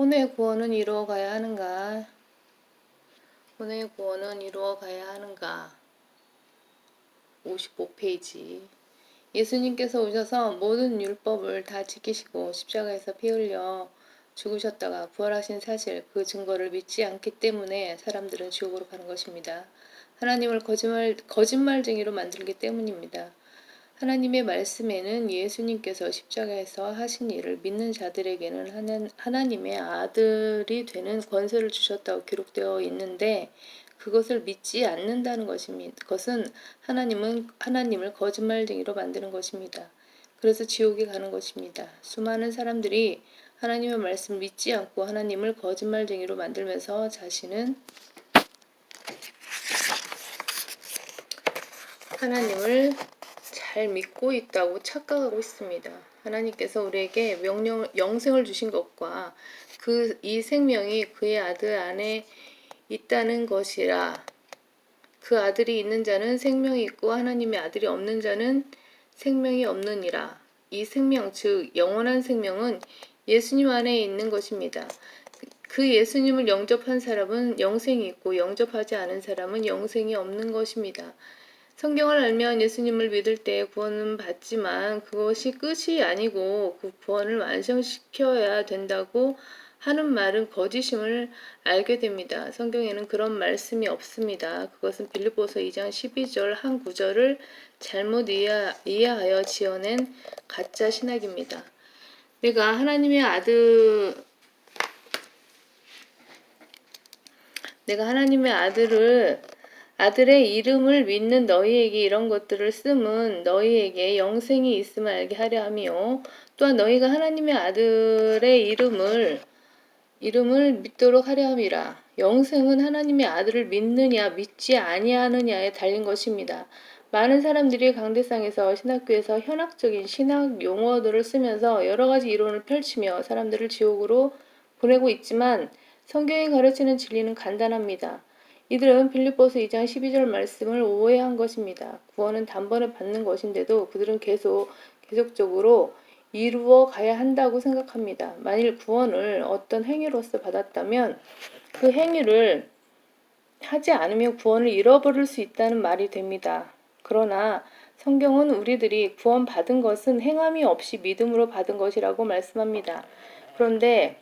혼의 구원은 이루어가야 하는가? 혼의 구원은 이루어가야 하는가? 55페이지. 예수님께서 오셔서 모든 율법을 다 지키시고 십자가에서 피 흘려 죽으셨다가 부활하신 사실, 그 증거를 믿지 않기 때문에 사람들은 지옥으로 가는 것입니다. 하나님을 거짓말쟁이로 만들기 때문입니다. 하나님의 말씀에는 예수님께서 십자가에서 하신 일을 믿는 자들에게는 하나님의 아들이 되는 권세를 주셨다고 기록되어 있는데, 그것을 믿지 않는다는 것입니다. 그것은 하나님을 거짓말쟁이로 만드는 것입니다. 그래서 지옥에 가는 것입니다. 수많은 사람들이 하나님의 말씀을 믿지 않고 하나님을 거짓말쟁이로 만들면서 자신은 하나님을 잘 믿고 있다고 착각하고 있습니다. 하나님께서 우리에게 영생을 주신 것과 이 생명이 그의 아들 안에 있다는 것이라. 그 아들이 있는 자는 생명이 있고 하나님의 아들이 없는 자는 생명이 없느니라. 이 생명, 즉 영원한 생명은 예수님 안에 있는 것입니다. 그 예수님을 영접한 사람은 영생이 있고 영접하지 않은 사람은 영생이 없는 것입니다. 성경을 알면 예수님을 믿을 때 구원은 받지만 그것이 끝이 아니고 그 구원을 완성시켜야 된다고 하는 말은 거짓임을 알게 됩니다. 성경에는 그런 말씀이 없습니다. 그것은 빌립보서 2장 12절 한 구절을 잘못 이해하여 지어낸 가짜 신학입니다. 내가 하나님의 아들의 이름을 믿는 너희에게 이런 것들을 쓰면 너희에게 영생이 있음을 알게 하려 함이요. 또한 너희가 하나님의 아들의 이름을 믿도록 하려 함이라. 영생은 하나님의 아들을 믿느냐 믿지 아니하느냐에 달린 것입니다. 많은 사람들이 강대상에서 신학교에서 현학적인 신학 용어들을 쓰면서 여러 가지 이론을 펼치며 사람들을 지옥으로 보내고 있지만 성경이 가르치는 진리는 간단합니다. 이들은 빌립보서 2장 12절 말씀을 오해한 것입니다. 구원은 단번에 받는 것인데도 그들은 계속적으로 이루어 가야 한다고 생각합니다. 만일 구원을 어떤 행위로서 받았다면 그 행위를 하지 않으면 구원을 잃어버릴 수 있다는 말이 됩니다. 그러나 성경은 우리들이 구원받은 것은 행함이 없이 믿음으로 받은 것이라고 말씀합니다. 그런데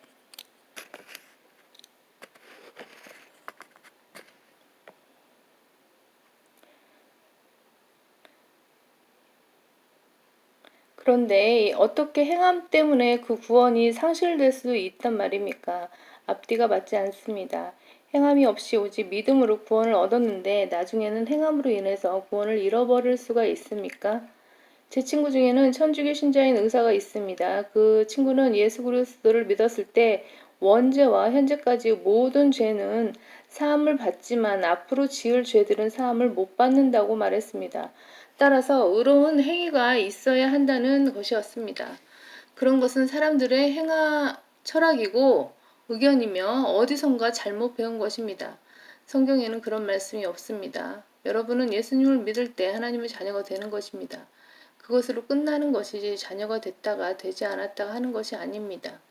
어떻게 행함 때문에 그 구원이 상실될 수 있단 말입니까? 앞뒤가 맞지 않습니다. 행함이 없이 오직 믿음으로 구원을 얻었는데 나중에는 행함으로 인해서 구원을 잃어버릴 수가 있습니까? 제 친구 중에는 천주교 신자인 의사가 있습니다. 그 친구는 예수 그리스도를 믿었을 때 원죄와 현재까지 모든 죄는 사함을 받지만 앞으로 지을 죄들은 사함을 못 받는다고 말했습니다. 따라서 의로운 행위가 있어야 한다는 것이었습니다. 그런 것은 사람들의 철학이고 의견이며 어디선가 잘못 배운 것입니다. 성경에는 그런 말씀이 없습니다. 여러분은 예수님을 믿을 때 하나님의 자녀가 되는 것입니다. 그것으로 끝나는 것이지 자녀가 됐다가 되지 않았다가 하는 것이 아닙니다.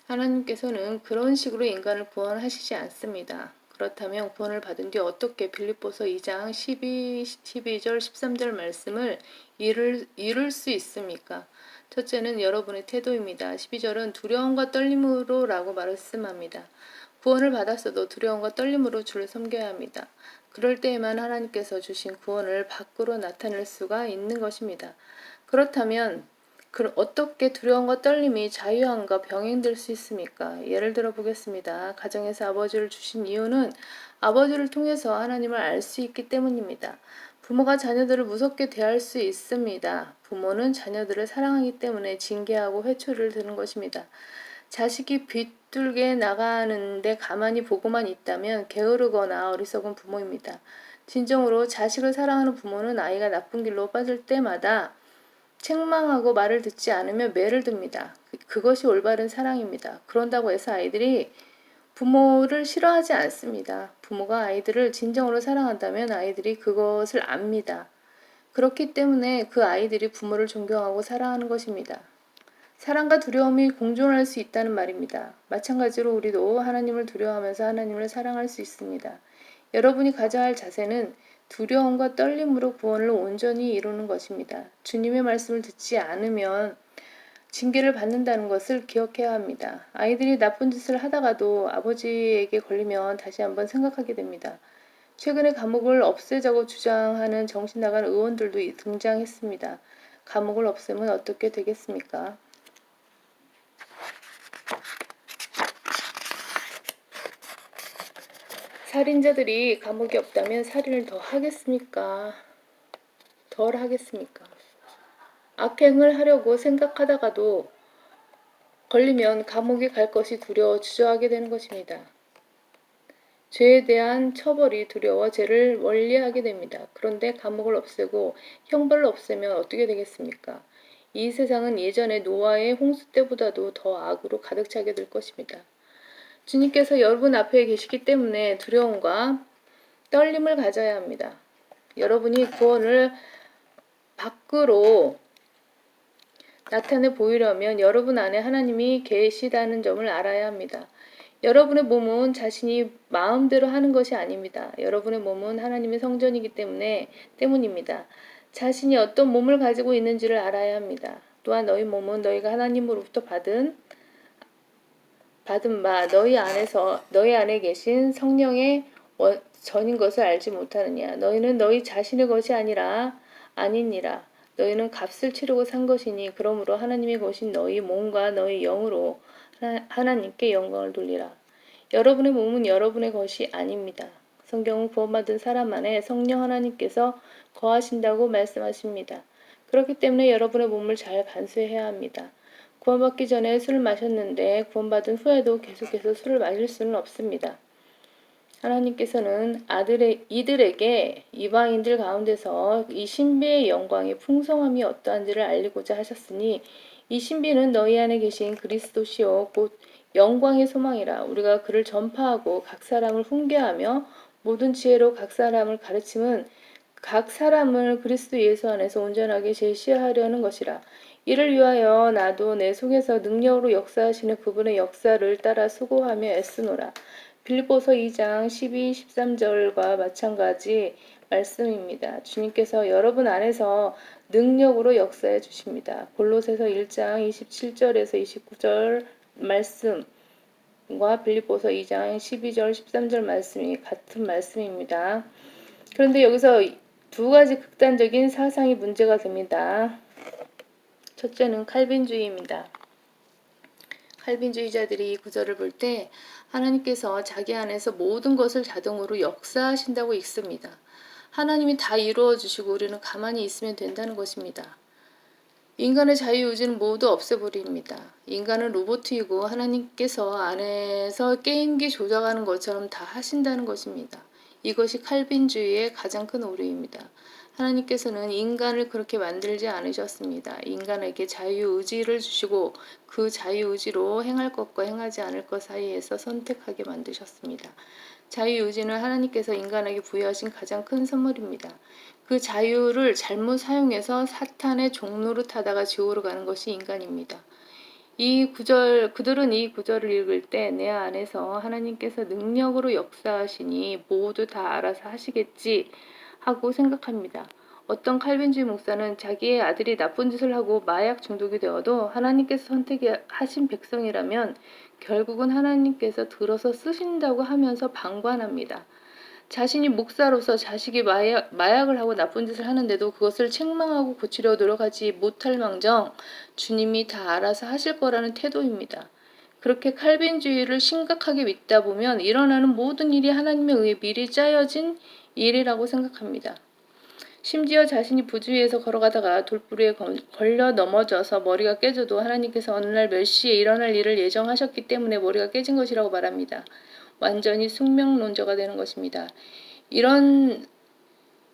하나님께서는 그런 식으로 인간을 구원하시지 않습니다. 그렇다면 구원을 받은 뒤 어떻게 빌립보서 2장 12절 13절 말씀을 이룰 수 있습니까? 첫째는 여러분의 태도입니다. 12절은 두려움과 떨림으로 라고 말씀합니다. 구원을 받았어도 두려움과 떨림으로 주를 섬겨야 합니다. 그럴 때에만 하나님께서 주신 구원을 밖으로 나타낼 수가 있는 것입니다. 그렇다면 어떻게 두려움과 떨림이 자유함과 병행될 수 있습니까? 예를 들어 보겠습니다. 가정에서 아버지를 주신 이유는 아버지를 통해서 하나님을 알 수 있기 때문입니다. 부모가 자녀들을 무섭게 대할 수 있습니다. 부모는 자녀들을 사랑하기 때문에 징계하고 회초리를 드는 것입니다. 자식이 비뚤게 나가는데 가만히 보고만 있다면 게으르거나 어리석은 부모입니다. 진정으로 자식을 사랑하는 부모는 아이가 나쁜 길로 빠질 때마다 책망하고 말을 듣지 않으면 매를 듭니다. 그것이 올바른 사랑입니다. 그런다고 해서 아이들이 부모를 싫어하지 않습니다. 부모가 아이들을 진정으로 사랑한다면 아이들이 그것을 압니다. 그렇기 때문에 그 아이들이 부모를 존경하고 사랑하는 것입니다. 사랑과 두려움이 공존할 수 있다는 말입니다. 마찬가지로 우리도 하나님을 두려워하면서 하나님을 사랑할 수 있습니다. 여러분이 가져야 할 자세는 두려움과 떨림으로 구원을 온전히 이루는 것입니다. 주님의 말씀을 듣지 않으면 징계를 받는다는 것을 기억해야 합니다. 아이들이 나쁜 짓을 하다가도 아버지에게 걸리면 다시 한번 생각하게 됩니다. 최근에 감옥을 없애자고 주장하는 정신나간 의원들도 등장했습니다. 감옥을 없애면 어떻게 되겠습니까? 살인자들이 감옥이 없다면 살인을 더 하겠습니까? 덜 하겠습니까? 악행을 하려고 생각하다가도 걸리면 감옥에 갈 것이 두려워 주저하게 되는 것입니다. 죄에 대한 처벌이 두려워 죄를 멀리하게 됩니다. 그런데 감옥을 없애고 형벌을 없애면 어떻게 되겠습니까? 이 세상은 예전의 노아의 홍수 때보다도 더 악으로 가득 차게 될 것입니다. 주님께서 여러분 앞에 계시기 때문에 두려움과 떨림을 가져야 합니다. 여러분이 구원을 밖으로 나타내 보이려면 여러분 안에 하나님이 계시다는 점을 알아야 합니다. 여러분의 몸은 자신이 마음대로 하는 것이 아닙니다. 여러분의 몸은 하나님의 성전이기 때문입니다. 자신이 어떤 몸을 가지고 있는지를 알아야 합니다. 또한 너희 몸은 너희가 하나님으로부터 받은 바 너희 안에 계신 성령의 전인 것을 알지 못하느냐. 너희는 너희 자신의 것이 아니니라. 너희는 값을 치르고 산 것이니 그러므로 하나님의 것인 너희 몸과 너희 영으로 하나님께 영광을 돌리라. 여러분의 몸은 여러분의 것이 아닙니다. 성경은 구원받은 사람 안에 성령 하나님께서 거하신다고 말씀하십니다. 그렇기 때문에 여러분의 몸을 잘 간수해야 합니다. 구원받기 전에 술을 마셨는데 구원받은 후에도 계속해서 술을 마실 수는 없습니다. 하나님께서는 이들에게 이방인들 가운데서 이 신비의 영광의 풍성함이 어떠한지를 알리고자 하셨으니 이 신비는 너희 안에 계신 그리스도시요 곧 영광의 소망이라. 우리가 그를 전파하고 각 사람을 훈계하며 모든 지혜로 각 사람을 가르침은 각 사람을 그리스도 예수 안에서 온전하게 제시하려는 것이라. 이를 위하여 나도 내 속에서 능력으로 역사하시는 그분의 역사를 따라 수고하며 애쓰노라. 빌립보서 2장 12, 13절과 마찬가지 말씀입니다. 주님께서 여러분 안에서 능력으로 역사해 주십니다. 골로새서 1장 27절에서 29절 말씀과 빌립보서 2장 12절, 13절 말씀이 같은 말씀입니다. 그런데 여기서 두 가지 극단적인 사상이 문제가 됩니다. 첫째는 칼빈주의입니다. 칼빈주의자들이 이 구절을 볼 때 하나님께서 자기 안에서 모든 것을 자동으로 역사하신다고 읽습니다. 하나님이 다 이루어 주시고 우리는 가만히 있으면 된다는 것입니다. 인간의 자유의지는 모두 없애버립니다. 인간은 로봇이고 하나님께서 안에서 게임기 조작하는 것처럼 다 하신다는 것입니다. 이것이 칼빈주의의 가장 큰 오류입니다. 하나님께서는 인간을 그렇게 만들지 않으셨습니다. 인간에게 자유의지를 주시고 그 자유의지로 행할 것과 행하지 않을 것 사이에서 선택하게 만드셨습니다. 자유의지는 하나님께서 인간에게 부여하신 가장 큰 선물입니다. 그 자유를 잘못 사용해서 사탄의 종노릇 하다가 지옥으로 가는 것이 인간입니다. 그들은 이 구절을 읽을 때 내 안에서 하나님께서 능력으로 역사하시니 모두 다 알아서 하시겠지 하고 생각합니다. 어떤 칼빈주의 목사는 자기의 아들이 나쁜 짓을 하고 마약 중독이 되어도 하나님께서 선택하신 백성이라면 결국은 하나님께서 들어서 쓰신다고 하면서 방관합니다. 자신이 목사로서 자식이 마약을 하고 나쁜 짓을 하는데도 그것을 책망하고 고치려 노력하지 못할 망정 주님이 다 알아서 하실 거라는 태도입니다. 그렇게 칼빈주의를 심각하게 믿다 보면 일어나는 모든 일이 하나님에 의해 미리 짜여진 일이라고 생각합니다. 심지어 자신이 부주의해서 걸어가다가 돌부리에 걸려 넘어져서 머리가 깨져도 하나님께서 어느 날 몇 시에 일어날 일을 예정하셨기 때문에 머리가 깨진 것이라고 말합니다. 완전히 숙명론자가 되는 것입니다. 이런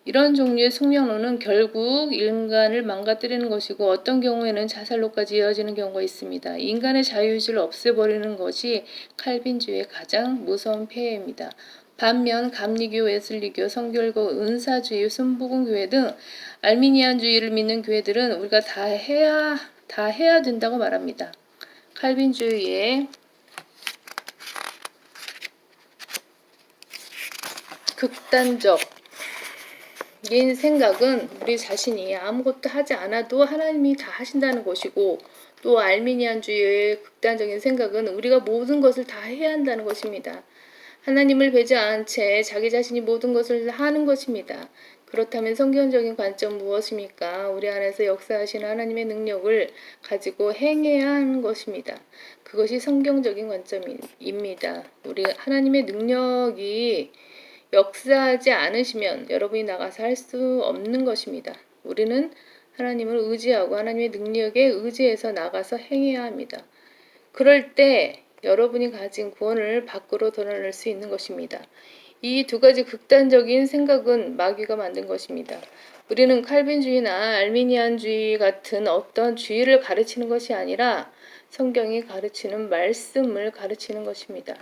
종류의 숙명론은 결국 인간을 망가뜨리는 것이고 어떤 경우에는 자살로까지 이어지는 경우가 있습니다. 인간의 자유의지를 없애버리는 것이 칼빈주의의 가장 무서운 폐해입니다. 반면 감리교, 웨슬리교, 성결교, 은사주의, 순복음교회 등 알미니안주의를 믿는 교회들은 우리가 다 해야 다 해야 된다고 말합니다. 칼빈주의의 극단적인 생각은 우리 자신이 아무것도 하지 않아도 하나님이 다 하신다는 것이고, 또 알미니안주의의 극단적인 생각은 우리가 모든 것을 다 해야 한다는 것입니다. 하나님을 뵈지 않은 채 자기 자신이 모든 것을 하는 것입니다. 그렇다면 성경적인 관점 무엇입니까? 우리 안에서 역사하시는 하나님의 능력을 가지고 행해야 하는 것입니다. 그것이 성경적인 관점입니다. 우리 하나님의 능력이 역사하지 않으시면 여러분이 나가서 할 수 없는 것입니다. 우리는 하나님을 의지하고 하나님의 능력에 의지해서 나가서 행해야 합니다. 그럴 때 여러분이 가진 구원을 밖으로 드러낼 수 있는 것입니다. 이 두 가지 극단적인 생각은 마귀가 만든 것입니다. 우리는 칼빈주의나 알미니안주의 같은 어떤 주의를 가르치는 것이 아니라 성경이 가르치는 말씀을 가르치는 것입니다.